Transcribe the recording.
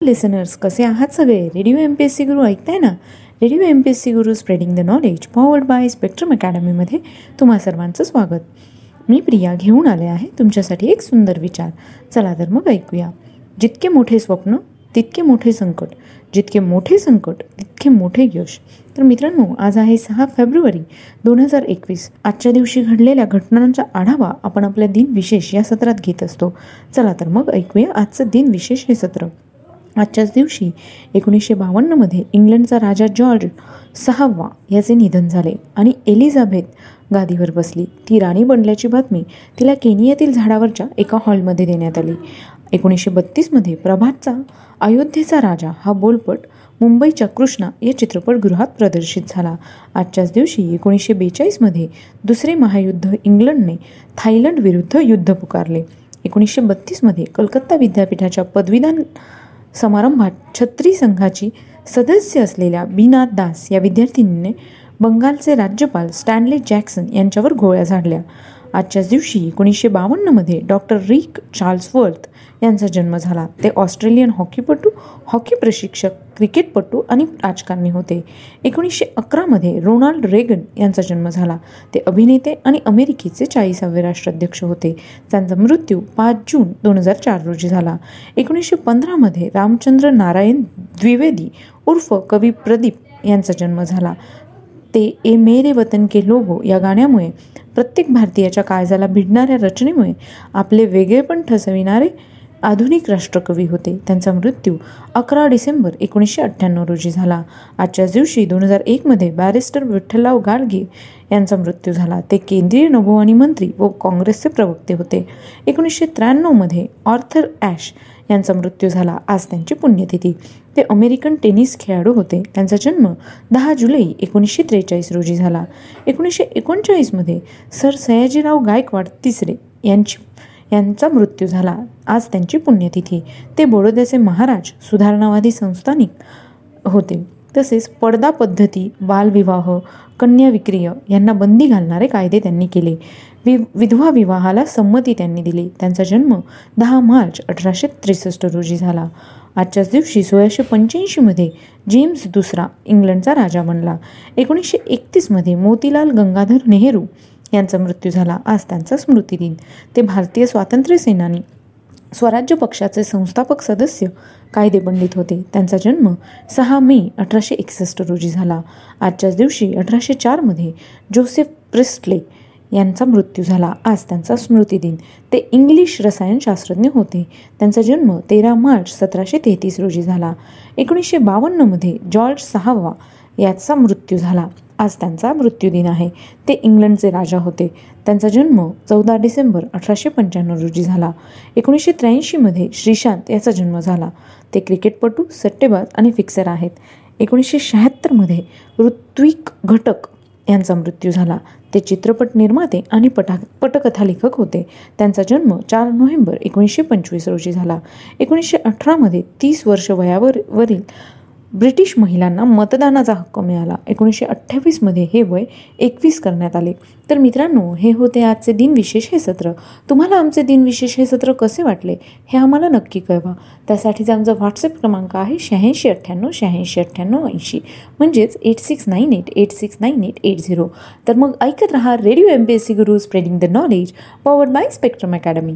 Listeners, कसे आहात सगळे? रेडिओ MPSC गुरु ऐकताय ना? Radio MPSC Guru spreading the knowledge powered by Spectrum अकॅडमीमध्ये तुम्हा सर्वांचं स्वागत. मी प्रिया घेऊन आले आहे तुमच्यासाठी एक सुंदर विचार. चला तर मग ऐकूया. जितके मोठे स्वप्न तितके मोठे संकट, जितके मोठे संकट तितके मोठे यश. तर मित्रांनो, आज आहे 6 फेब्रुवारी 2021. आजच्या दिवशी घडलेल्या घटनांचा आढावा आपण आपल्या दिनविशेष या सत्रात घेत असतो. चला तर मग ऐकूया आजचं दिनविशेष हे सत्र. आजच्याच दिवशी 1952 इंग्लंडचा राजा जॉर्ज 6वा याचे निधन झाले आणि एलिझाबेथ गादीवर बसली. ती राणी बनल्याची बातमी तिला केनियातील झाडावरच्या एका हॉलमध्ये देण्यात आली. 1932 प्रभातचा अयोध्येचा राजा हा बोलपट मुंबईच्या कृष्णा या चित्रपटगृहात प्रदर्शित झाला. आजच्याच दिवशी 1942 दुसरे महायुद्ध इंग्लंडने थायलंड विरुद्ध युद्ध पुकारले. 1932 कलकत्ता विद्यापीठाच्या पदवीदान समारंभात छत्री संघाची सदस्य असलेल्या बीनाथ दास या विद्यार्थिनीने बंगालचे राज्यपाल स्टॅनले जॅक्सन यांच्यावर गोळ्या झाडल्या. आजच्याच दिवशी 1952 डॉक्टर रिक चार्ल्सवर्थ यांचा जन्म झाला. ते ऑस्ट्रेलियन हॉकीपटू, हॉकी प्रशिक्षक, क्रिकेटपटू आणि राजकारणी होते. 1911 रोनाल्ड रेगन यांचा जन्म झाला. ते अभिनेते आणि अमेरिकेचे 40वे राष्ट्राध्यक्ष होते. त्यांचा मृत्यू 5 जून 2004 रोजी झाला. 1915 रामचंद्र नारायण द्विवेदी उर्फ कवी प्रदीप यांचा जन्म झाला. ते ए मेरे वतन के लोगो या गाण्यामुळे, प्रत्येक भारतीयाच्या काळजाला भिडणाऱ्या रचनेमुळे आपले वेगळेपण ठसविणारे आधुनिक राष्ट्रकवी होते. त्यांचा मृत्यू 11 डिसेंबर 1998 रोजी झाला. आजच्याच दिवशी 2001 बॅरिस्टर विठ्ठलराव गाडगे यांचा मृत्यू झाला. ते केंद्रीय नभोवाणी मंत्री व काँग्रेसचे प्रवक्ते होते. 1993 ऑर्थर ॲश यांचा मृत्यू झाला. आज त्यांची पुण्यतिथी. ते अमेरिकन टेनिस खेळाडू होते. त्यांचा जन्म 10 जुलै 1943 रोजी झाला. 1939 सर सयाजीराव गायकवाड तिसरे यांचा मृत्यू झाला. आज त्यांची पुण्यतिथी. ते बडोद्याचे महाराज, सुधारणावादी संस्थानिक होते. तसेच पडदा पद्धती, बालविवाह, कन्या विक्रिय यांना बंदी घालणारे कायदे त्यांनी केले. विधवा विवाहाला संमती त्यांनी दिली. त्यांचा जन्म 10 मार्च 1863 रोजी झाला. आजच्याच दिवशी 1685 जेम्स दुसरा इंग्लंडचा राजा बनला. 1931 मोतीलाल गंगाधर नेहरू यांचा मृत्यू झाला. आज त्यांचा स्मृतिदिन. ते भारतीय स्वातंत्र्य सेनानी, स्वराज्य पक्षाचे संस्थापक सदस्य, कायदेपंडित होते. त्यांचा जन्म 6 मे 1861 रोजी झाला. आजच्याच दिवशी 1804 जोसेफ प्रिस्टले यांचा मृत्यू झाला. आज त्यांचा स्मृतिदिन. ते इंग्लिश रसायनशास्त्रज्ञ होते. त्यांचा जन्म 13 मार्च 1733 रोजी झाला. 1952 जॉर्ज 6वा याचा मृत्यू झाला. आज त्यांचा मृत्यूदिन आहे. ते इंग्लंडचे राजा होते. त्यांचा जन्म 14 डिसेंबर 1895 रोजी झाला. 1983 श्रीशांत याचा जन्म झाला. ते क्रिकेटपटू, सट्टेबाज आणि फिक्सर आहेत. 1976 ऋत्विक घटक यांचा मृत्यू झाला. ते चित्रपट निर्माते आणि पटकथा लेखक होते. त्यांचा जन्म 4 नोव्हेंबर 1925 रोजी झाला. 1918 30 वर्ष वयावरील ब्रिटिश महिलांना मतदानाचा हक्क मिळाला. 1928 हे वय 21 करण्यात आले. तर मित्रांनो, हे होते आजचे दिनविशेष हे सत्र. तुम्हाला आमचे दिनविशेष हे सत्र कसे वाटले हे आम्हाला नक्की कळवा. त्यासाठीचा आमचा व्हॉट्सअप क्रमांक आहे 8698 म्हणजेच 8698869880. तर मग ऐकत रहा radio MPSC Guru spreading the knowledge powered by spectrum academy.